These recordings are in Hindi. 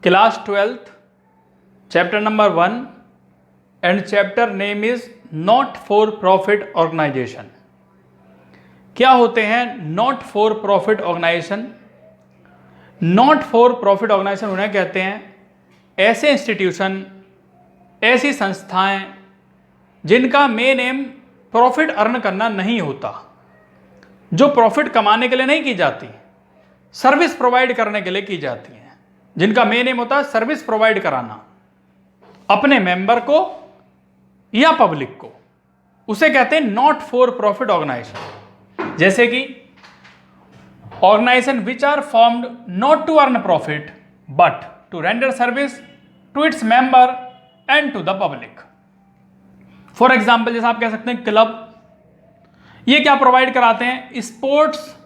Class 12th, chapter number 1 and chapter name is not for profit organisation. क्या होते हैं not for profit organisation? Not for profit organisation उन्हें कहते हैं ऐसे इंस्टीट्यूशन, ऐसी संस्थाएं जिनका मेन एम प्रॉफिट अर्न करना नहीं होता, जो प्रॉफिट कमाने के लिए नहीं की जाती, सर्विस प्रोवाइड करने के लिए की जाती हैं, जिनका मेन एम होता है सर्विस प्रोवाइड कराना अपने मेंबर को या पब्लिक को, उसे कहते हैं नॉट फॉर प्रॉफिट ऑर्गेनाइजेशन। जैसे कि organisation which are formed not to earn profit but to render service to its member and to the public. For example जैसे आप कह सकते हैं क्लब, ये क्या प्रोवाइड कराते हैं? स्पोर्ट्स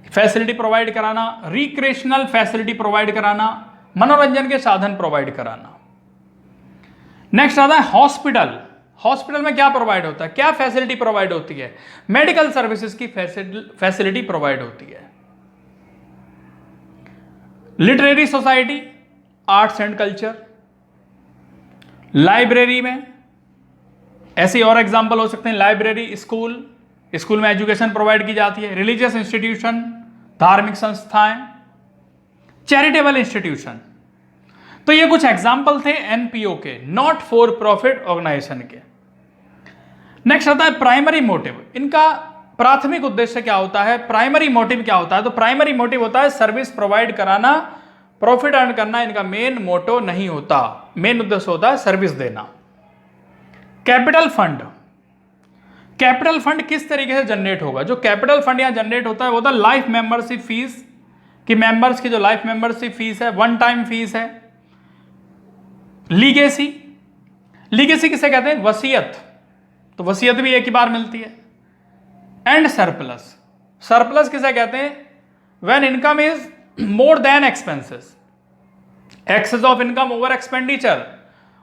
फैसिलिटी प्रोवाइड कराना, रिक्रिएशनल फैसिलिटी प्रोवाइड कराना, मनोरंजन के साधन प्रोवाइड कराना। नेक्स्ट आता है हॉस्पिटल। हॉस्पिटल में क्या प्रोवाइड होता है, क्या फैसिलिटी प्रोवाइड होती है? मेडिकल सर्विसेज की फैसिलिटी प्रोवाइड होती है। Literary society, arts and culture. Library में ऐसे और एग्जांपल हो सकते हैं, लाइब्रेरी, स्कूल, स्कूल में एजुकेशन प्रोवाइड की जाती है। रिलीजियस इंस्टीट्यूशन, धार्मिक संस्थाएं, चैरिटेबल इंस्टीट्यूशन। तो ये कुछ एग्जाम्पल थे एनपीओ के, नॉट फॉर प्रॉफिट ऑर्गेनाइजेशन के। नेक्स्ट आता है प्राइमरी मोटिव। इनका प्राथमिक उद्देश्य क्या होता है, प्राइमरी मोटिव क्या होता है? तो प्राइमरी मोटिव होता है सर्विस प्रोवाइड कराना, प्रॉफिट अर्न करना इनका मेन मोटो नहीं होता, मेन उद्देश्य होता है सर्विस देना। Capital fund. कैपिटल फंड किस तरीके से जनरेट होगा? जो कैपिटल फंड यहां जनरेट होता है वो होता है लाइफ मेंबरशिप फीस, कि मेंबर्स की जो लाइफ मेंबरशिप फीस है, वन टाइम फीस है। लीगेसी, लीगेसी किसे कहते हैं? वसीयत, तो वसीयत भी एक ही बार मिलती है। एंड सरप्लस, सरप्लस किसे कहते हैं? When income is more than expenses, excess of income over expenditure,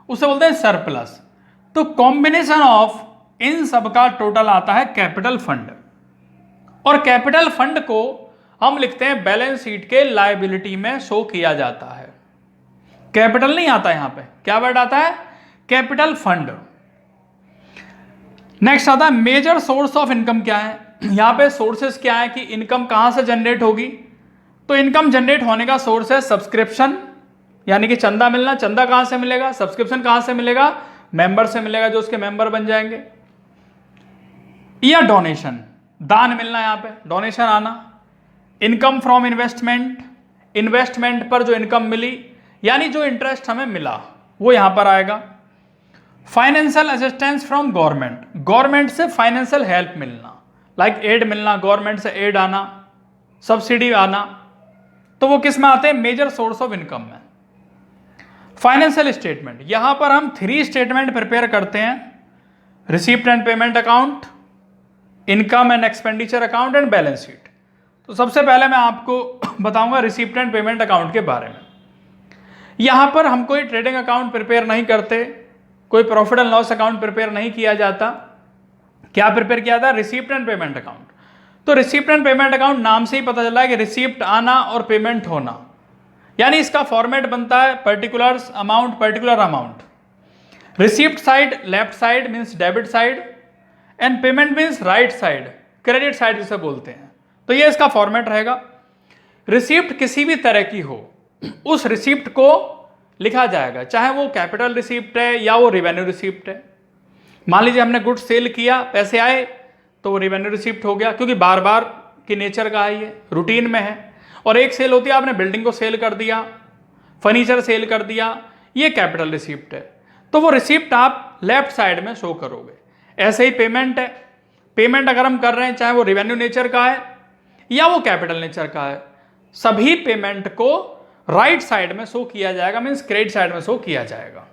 उसे बोलते हैं सरप्लस। तो कॉम्बिनेशन ऑफ इन सब का टोटल आता है कैपिटल फंड, और कैपिटल फंड को हम लिखते हैं बैलेंस शीट के लायबिलिटी में शो किया जाता है। कैपिटल नहीं आता यहां पे, क्या वर्ड आता है? Capital fund. नेक्स्ट आता है मेजर सोर्स ऑफ इनकम क्या है? यहां पे सोर्सेस क्या है कि इनकम कहां से जनरेट होगी? तो इनकम जनरेट होने का सोर्स है सब्सक्रिप्शन, यानी कि चंदा मिलना। चंदा कहां से मिलेगा? सब्सक्रिप्शन कहां से मिलेगा? मेंबर से मिलेगा, जो उसके मेंबर बन जाएंगे। या डोनेशन, दान मिलना, यहां पे डोनेशन आना। इनकम फ्रॉम इन्वेस्टमेंट, इन्वेस्टमेंट पर जो इनकम मिली, यानी जो इंटरेस्ट हमें मिला वो यहां पर आएगा। Financial assistance from government, government से फाइनेंशियल हेल्प मिलना, लाइक एड मिलना, गवर्नमेंट से एड आना, सब्सिडी आना, तो वो किस में आते हैं? मेजर सोर्स ऑफ इनकम में। फाइनेंशियल स्टेटमेंट, यहां पर हम 3 स्टेटमेंट प्रिपेयर करते हैं, receipt and payment account, income and expenditure account and balance sheet. तो सबसे पहले मैं आपको बताऊंगा रिसीप्ट एंड पेमेंट अकाउंट के बारे में। यहां पर हम कोई ट्रेडिंग अकाउंट प्रिपेयर नहीं करते, कोई profit and loss account prepare नहीं किया जाता। क्या प्रिपेयर किया था? Receipt and payment account. तो रिसीप्ट एंड पेमेंट अकाउंट नाम से ही पता चला है कि रिसीप्ट आना और पेमेंट होना, यानी इसका फॉर्मेट बनता है particulars amount, particular amount. Receipt side left side means debit side, and payment means right side, credit side जिसे बोलते हैं। तो ये इसका फॉर्मेट रहेगा। रिसीप्ट किसी भी तरह की हो, उस रिसीप्ट को लिखा जाएगा, चाहे वो कैपिटल रिसीप्ट है या वो रिवेन्यू रिसीप्ट है। मान लीजिए हमने गुड्स सेल किया, पैसे आए, तो वो रिवेन्यू रिसीप्ट हो गया, क्योंकि बार बार की नेचर का है, ये रूटीन में है। और एक सेल होती है, आपने बिल्डिंग को सेल कर दिया, फर्नीचर सेल कर दिया, ये कैपिटल रिसीप्ट है, तो वो रिसीप्ट आप लेफ्ट साइड में शो करोगे। ऐसे ही पेमेंट है, पेमेंट अगर हम कर रहे हैं, चाहे वो रिवेन्यू नेचर का है या वो कैपिटल नेचर का है, सभी पेमेंट को राइट साइड में शो किया जाएगा, मीन्स क्रेडिट साइड में शो किया जाएगा।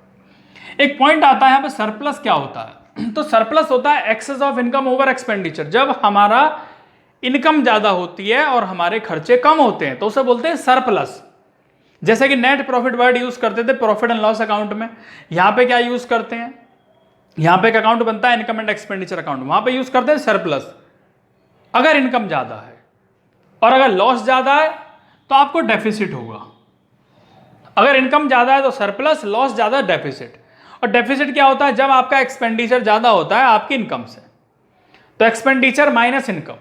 एक पॉइंट आता है यहाँ पे, सरप्लस क्या होता है? तो सरप्लस होता है excess of income over expenditure, जब हमारा इनकम ज्यादा होती है और हमारे खर्चे कम होते हैं, तो उसे बोलते हैं सरप्लस। जैसे कि नेट प्रॉफिट वर्ड यूज करते थे प्रॉफिट एंड लॉस अकाउंट में, यहां पे क्या यूज करते हैं? यहां पे एक अकाउंट बनता है इनकम एंड एक्सपेंडिचर अकाउंट, वहां पे यूज करते हैं सरप्लस। अगर इनकम ज्यादा है और अगर लॉस ज्यादा है तो आपको डेफिसिट होगा। अगर इनकम ज़्यादा है तो सरप्लस, लॉस ज़्यादा डेफिसिट। और डेफिसिट क्या होता है? जब आपका एक्सपेंडिचर ज़्यादा होता है आपकी इनकम से, तो एक्सपेंडिचर माइनस इनकम,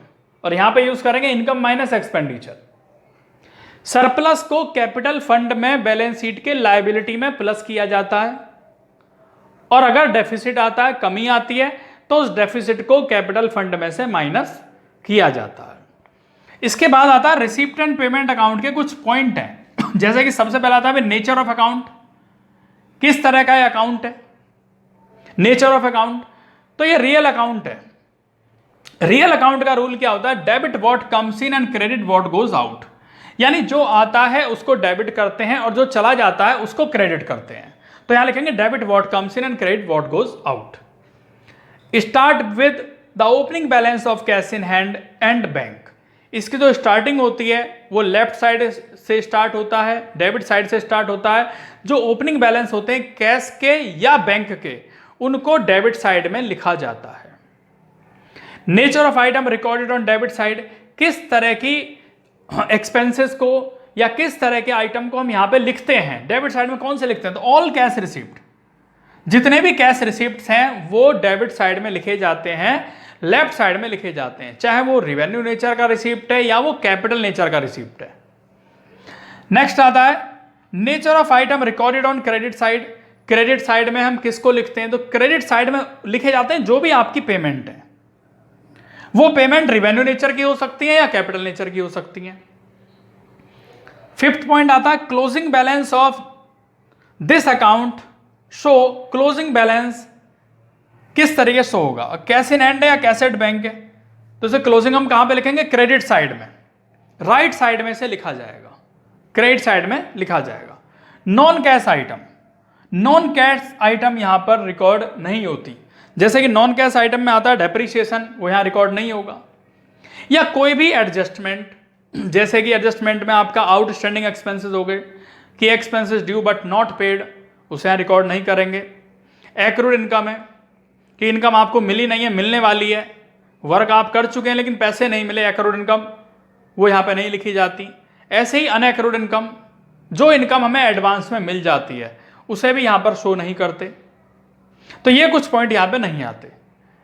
और यहां पे यूज करेंगे इनकम माइनस एक्सपेंडिचर। सरप्लस को कैपिटल फंड में बैलेंस शीट के लायबिलिटी में प्लस किया जाता है, और अगर डेफिसिट आता है, कमी आती है, तो उस डेफिसिट को कैपिटल फंड में से माइनस किया जाता है। इसके बाद आता है रिसीप्ट एंड पेमेंट अकाउंट के कुछ पॉइंट हैं। जैसे कि सबसे पहला आता है नेचर ऑफ अकाउंट, किस तरह का अकाउंट है। नेचर ऑफ अकाउंट, तो ये रियल अकाउंट है। रियल अकाउंट का रूल क्या होता है? Debit what comes in and credit what goes out, यानी जो आता है उसको डेबिट करते हैं और जो चला जाता है उसको क्रेडिट करते हैं। तो यहां लिखेंगे debit what comes in and credit what goes out. Start with the opening balance of cash in hand and bank. इसकी जो स्टार्टिंग होती है वो लेफ्ट साइड से स्टार्ट होता है, डेबिट साइड से स्टार्ट होता है। जो ओपनिंग बैलेंस होते हैं कैश के या बैंक के, उनको डेबिट साइड में लिखा जाता है। Nature of item recorded on debit side, किस तरह की एक्सपेंसेस को या किस तरह के आइटम को हम यहां पे लिखते हैं डेबिट साइड में, कौन से लिखते हैं? तो ऑल कैश रिसिप्ट, जितने भी कैश रिसिप्ट्स हैं वो डेबिट साइड में लिखे जाते हैं, लेफ्ट साइड में लिखे जाते हैं, चाहे वो रिवेन्यू नेचर का रिसिप्ट है या वो कैपिटल नेचर का रिसिप्ट है। नेक्स्ट आता है nature of item recorded on credit side. Credit side में हम किसको लिखते हैं? तो क्रेडिट साइड में लिखे जाते हैं जो भी आपकी पेमेंट है, वो पेमेंट रिवेन्यू नेचर की हो सकती है या कैपिटल नेचर की हो सकती है। फिफ्थ पॉइंट आता है closing balance of this account show. Closing balance किस तरीके से होगा? कैश इन हैंड है या कैश एट बैंक है? तो इसे क्लोजिंग हम कहां पे लिखेंगे? क्रेडिट साइड में, राइट साइड में से लिखा जाएगा, क्रेडिट साइड में लिखा जाएगा। Non cash item, non cash item यहां पर रिकॉर्ड नहीं होती। जैसे कि नॉन कैश आइटम में आता है डेप्रीशिएशन, वो यहां रिकॉर्ड नहीं होगा। या कोई भी एडजस्टमेंट, जैसे कि एडजस्टमेंट में आपका आउटस्टैंडिंग एक्सपेंसेस हो गए कि expenses due but not paid, उसे यहां रिकॉर्ड नहीं करेंगे। एक्रूड इनकम है कि इनकम आपको मिली नहीं है, मिलने वाली है, वर्क आप कर चुके हैं लेकिन पैसे नहीं मिले, एक्रूड इनकम, वो यहां पे नहीं लिखी जाती। ऐसे ही अनएक्रूड इनकम, जो इनकम हमें एडवांस में मिल जाती है, उसे भी यहां पर शो नहीं करते। तो ये कुछ पॉइंट यहां पे नहीं आते।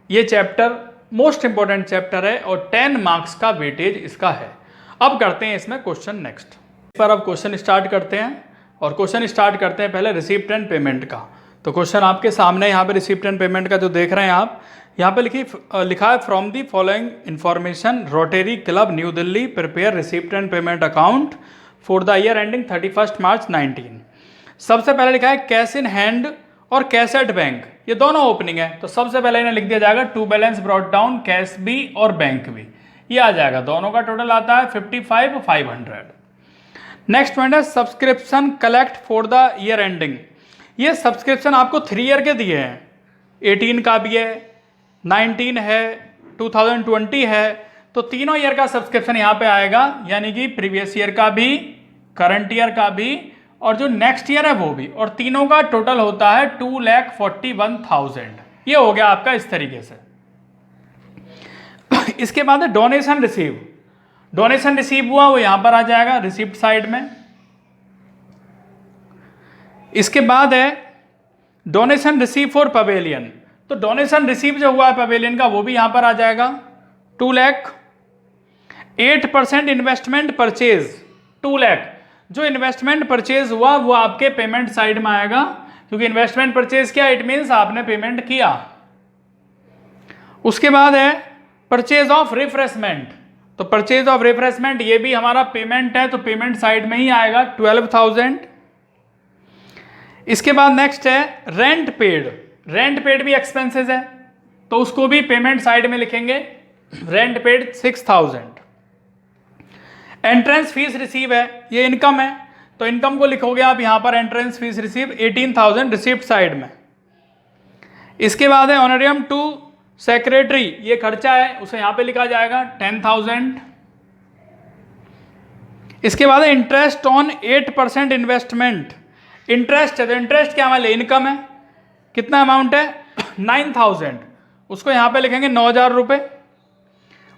ये चैप्टर मोस्ट इंपॉर्टेंट चैप्टर है और 10 मार्क्स का वेटेज इसका है। अब करते हैं इसमें क्वेश्चन नेक्स्ट। इस पर अब क्वेश्चन स्टार्ट करते हैं, और क्वेश्चन स्टार्ट करते हैं पहले रिसीप्ट एंड पेमेंट का। तो क्वेश्चन आपके सामने यहाँ पे रिसीप्ट एंड पेमेंट का जो देख रहे हैं आप, यहाँ पे लिखा है from the following information rotary club new Delhi prepare receipt and payment account for the year ending 31 मार्च 19। सबसे पहले लिखा है कैश इन हैंड और कैश एट बैंक, ये दोनों ओपनिंग है। तो सबसे पहले इन्हें लिख दिया जाएगा to balance brought down, cash भी और बैंक भी, ये आ जाएगा। दोनों का टोटल आता है 55,500। नेक्स्ट पॉइंट है subscription collect for the year ending. ये सब्सक्रिप्शन आपको 3 ईयर के दिए हैं, 18 का भी है, 19 है, 2020 है। तो तीनों ईयर का सब्सक्रिप्शन यहाँ पे आएगा, यानी कि प्रीवियस ईयर का भी, करंट ईयर का भी और जो नेक्स्ट ईयर है वो भी, और तीनों का टोटल होता है 2,41,000। ये हो गया आपका इस तरीके से। इसके बाद है डोनेशन रिसीव। डोनेशन रिसीव हुआ वो यहां पर आ जाएगा रिसिप्ट साइड में। इसके बाद है डोनेशन रिसीव फॉर पवेलियन। तो डोनेशन रिसीव जो हुआ है पवेलियन का वो भी यहां पर आ जाएगा 2 लाख। 8% इन्वेस्टमेंट परचेज 2 लाख, जो इन्वेस्टमेंट परचेज हुआ वो आपके पेमेंट साइड में आएगा, क्योंकि इन्वेस्टमेंट परचेज क्या, इट मीन्स आपने पेमेंट किया। उसके बाद है परचेज ऑफ रिफ्रेशमेंट। तो परचेज ऑफ रिफ्रेशमेंट ये भी हमारा पेमेंट है, तो पेमेंट साइड में ही आएगा 12,000। इसके बाद नेक्स्ट है रेंट पेड। रेंट पेड भी एक्सपेंसेस है, तो उसको भी पेमेंट साइड में लिखेंगे, rent paid 6,000। Entrance fees receive है, ये इनकम है, तो इनकम को लिखोगे आप यहां पर entrance fees receive 18,000 receipt side में। इसके बाद है ऑनरियम टू सेक्रेटरी, ये खर्चा है, उसे यहां पे लिखा जाएगा 10,000। इसके बाद है इंटरेस्ट ऑन 8% इन्वेस्टमेंट। इंटरेस्ट है, तो इंटरेस्ट क्या वाले इनकम है, कितना अमाउंट है 9,000, उसको यहां पे लिखेंगे 9,000 रुपए।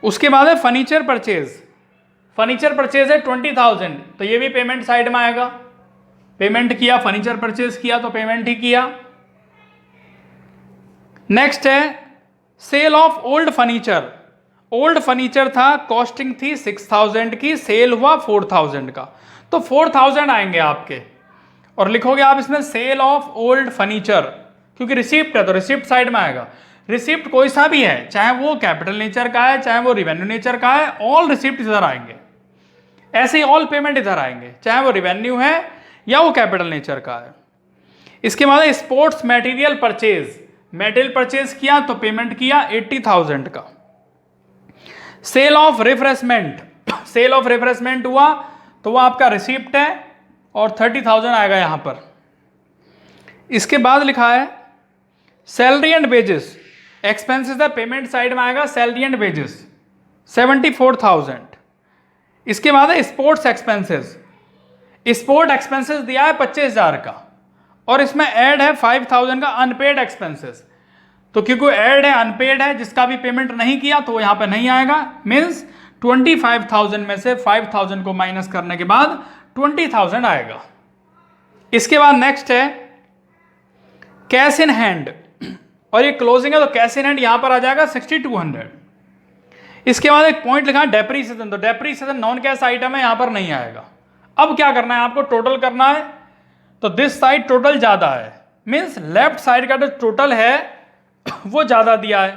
उसके बाद है फर्नीचर परचेज। फर्नीचर परचेज है 20,000, तो ये भी पेमेंट साइड में आएगा। पेमेंट किया, फर्नीचर परचेज किया तो पेमेंट ही किया। नेक्स्ट है sale of old furniture. Old furniture था, कॉस्टिंग थी 6000 की, सेल हुआ 4000 का, तो 4000 आएंगे आपके। और लिखोगे आप इसमें सेल ऑफ ओल्ड फर्नीचर, क्योंकि रिसिप्ट है तो रिसिप्ट साइड में आएगा। रिसिप्ट कोई सा भी है, चाहे वो कैपिटल नेचर का है, चाहे वो रिवेन्यू नेचर का है, ऑल रिसिप्ट इधर आएंगे। ऐसे ही ऑल पेमेंट इधर आएंगे, चाहे वो रिवेन्यू है या वो कैपिटल नेचर का है। इसके बाद sports material purchase, material purchase किया तो पेमेंट किया 80,000 का। Sale of refreshment, sale of refreshment हुआ तो वो आपका रिसिप्ट है और 30,000 आएगा यहां पर। इसके बाद लिखा है सैलरी एंड वेजेस, एक्सपेंसेस है, पेमेंट साइड में आएगा सैलरी एंड वेजेस 74,000। इसके बाद है स्पोर्ट्स एक्सपेंसेस, स्पोर्ट एक्सपेंसेस दिया है 25,000 का, और इसमें ऐड है 5,000 का अनपेड एक्सपेंसेस। तो क्योंकि ऐड है, अनपेड है, जिसका भी पेमेंट नहीं किया तो यहां पे नहीं आएगा। मीन्स 25,000 में से 5,000 को माइनस करने के बाद 20,000 आएगा। इसके बाद नेक्स्ट है कैश इन हैंड, और ये क्लोजिंग है तो कैश इन हैंड यहां पर आ जाएगा 6200। इसके बाद एक पॉइंट लिखा है डेप्रीसिएशन, तो डेप्रीसिएशन नॉन कैश आइटम है, यहां पर नहीं आएगा। अब क्या करना है आपको, टोटल करना है। तो दिस साइड टोटल ज्यादा है, मीन्स लेफ्ट साइड का जो टोटल है वो ज्यादा दिया है,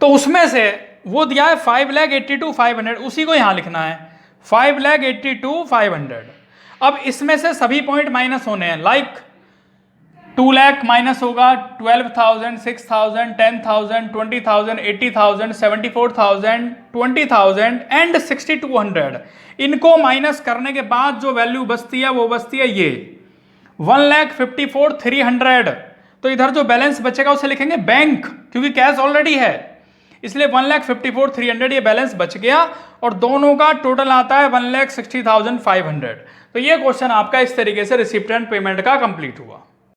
तो उसमें से वो दिया है 5,82,500, उसी को यहां लिखना है 5,82,500। अब इसमें से सभी पॉइंट माइनस होने हैं, लाइक 2 लाख माइनस होगा, 12,000, 6,000, 10,000, 20,000, 80,000, 74,000, 20,000 एंड 6,200। इनको माइनस करने के बाद जो वैल्यू बचती है वो बचती है ये 1,54,300। तो इधर जो बैलेंस बचेगा उसे लिखेंगे बैंक, क्योंकि कैश ऑलरेडी है, इसलिए 1,54,300 ये बैलेंस बच गया, और दोनों का टोटल आता है 1,60,500। तो ये क्वेश्चन आपका इस तरीके से रिसिप्ट एंड पेमेंट का कंप्लीट हुआ।